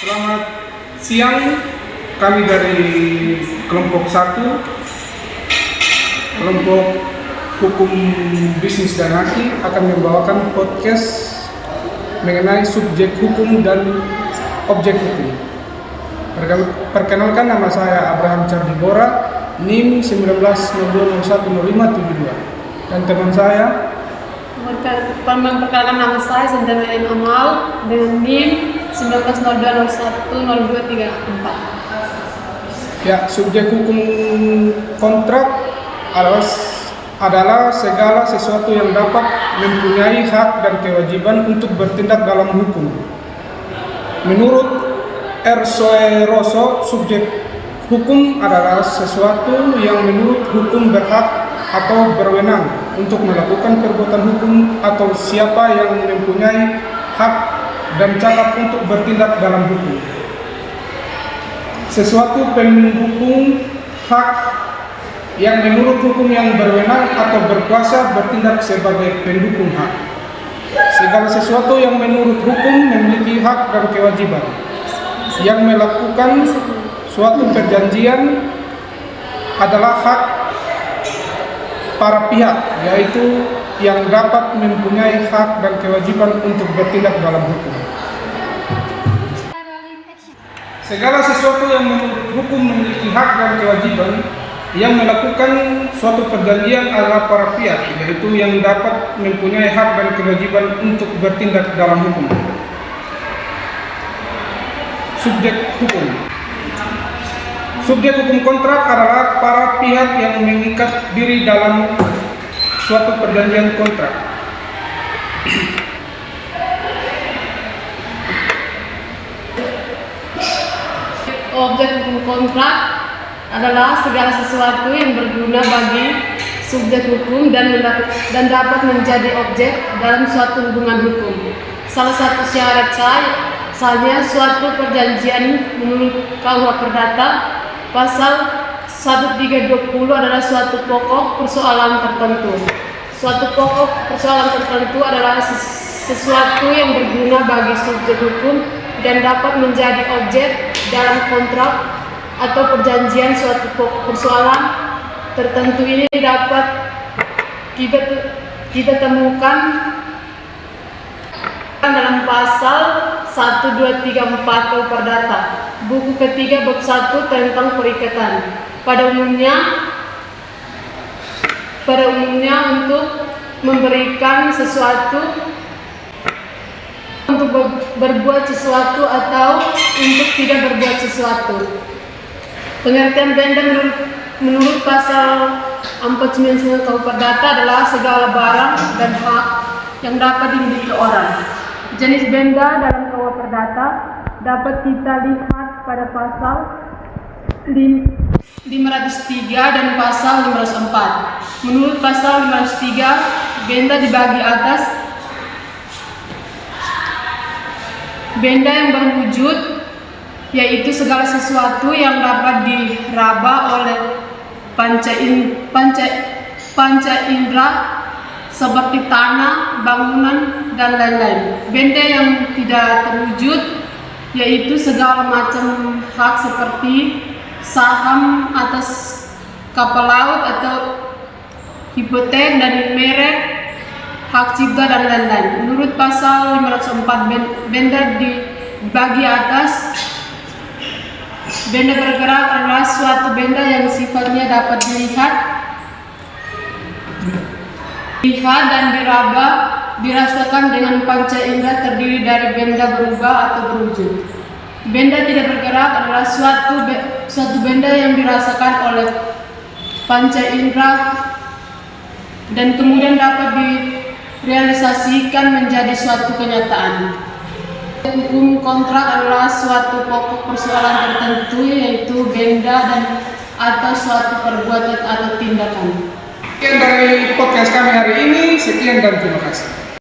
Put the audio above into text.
Selamat siang, kami dari kelompok 1, kelompok hukum bisnis dan haki akan membawakan podcast mengenai subjek hukum dan objek hukum. Perkenalkan, nama saya Abraham Cardibora, NIM 1902010572, dan teman saya. Memperkenalkan, nama saya Sendana M. Amal dengan NIM 1902010234. Ya, subjek hukum kontrak adalah segala sesuatu yang dapat mempunyai hak dan kewajiban untuk bertindak dalam hukum. Menurut Rosso, subjek hukum adalah sesuatu yang menurut hukum berhak atau berwenang untuk melakukan perbuatan hukum atau siapa yang mempunyai hak dan cakap untuk bertindak dalam hukum. Sesuatu pendukung hak yang menurut hukum yang berwenang atau berkuasa bertindak sebagai pendukung hak. Segala sesuatu yang menurut hukum memiliki hak dan kewajiban yang melakukan suatu perjanjian adalah hak para pihak, yaitu yang dapat mempunyai hak dan kewajiban untuk bertindak dalam hukum. Segala sesuatu yang menurut hukum memiliki hak dan kewajiban yang melakukan suatu perjanjian adalah para pihak, yaitu yang dapat mempunyai hak dan kewajiban untuk bertindak dalam hukum. Subjek hukum. Subjek hukum kontrak adalah para pihak yang mengikat diri dalam suatu perjanjian kontrak. Objek hukum kontrak adalah segala sesuatu yang berguna bagi subjek hukum dan dapat menjadi objek dalam suatu hubungan hukum. Salah satu syarat misalnya suatu perjanjian menurut KUH Perdata pasal 1320 adalah suatu pokok persoalan tertentu. Suatu pokok persoalan tertentu adalah sesuatu yang berguna bagi subjek hukum dan dapat menjadi objek dalam kontrak atau perjanjian. Suatu pokok persoalan tertentu ini dapat kita temukan dalam pasal 1, 2, 3, 4 KUH Perdata, buku ketiga bab 1 tentang perikatan. Pada umumnya untuk memberikan sesuatu, untuk berbuat sesuatu atau untuk tidak berbuat sesuatu. Pengertian benda menurut pasal 499 KUH Perdata adalah segala barang dan hak yang dapat dimiliki orang. Jenis benda dalam KUH Perdata dapat kita lihat pada pasal 503 dan pasal 504. Menurut pasal 503, benda dibagi atas benda yang berwujud, yaitu segala sesuatu yang dapat diraba oleh panca indera seperti tanah, bangunan, dan lain-lain. Benda yang tidak terwujud yaitu segala macam hak seperti saham atas kapal laut atau hipotek dan merek, hak cipta, dan lain-lain. Menurut pasal 504, benda dibagi atas benda bergerak adalah suatu benda yang sifatnya dapat dilihat dan diraba, dirasakan dengan panca indera, terdiri dari benda berubah atau berwujud. Benda tidak bergerak adalah suatu benda yang dirasakan oleh panca indera dan kemudian dapat direalisasikan menjadi suatu kenyataan. Hukum kontrak adalah suatu pokok persoalan tertentu, yaitu benda dan atau suatu perbuatan atau tindakan. Sekian dari podcast kami hari ini. Sekian dan terima kasih.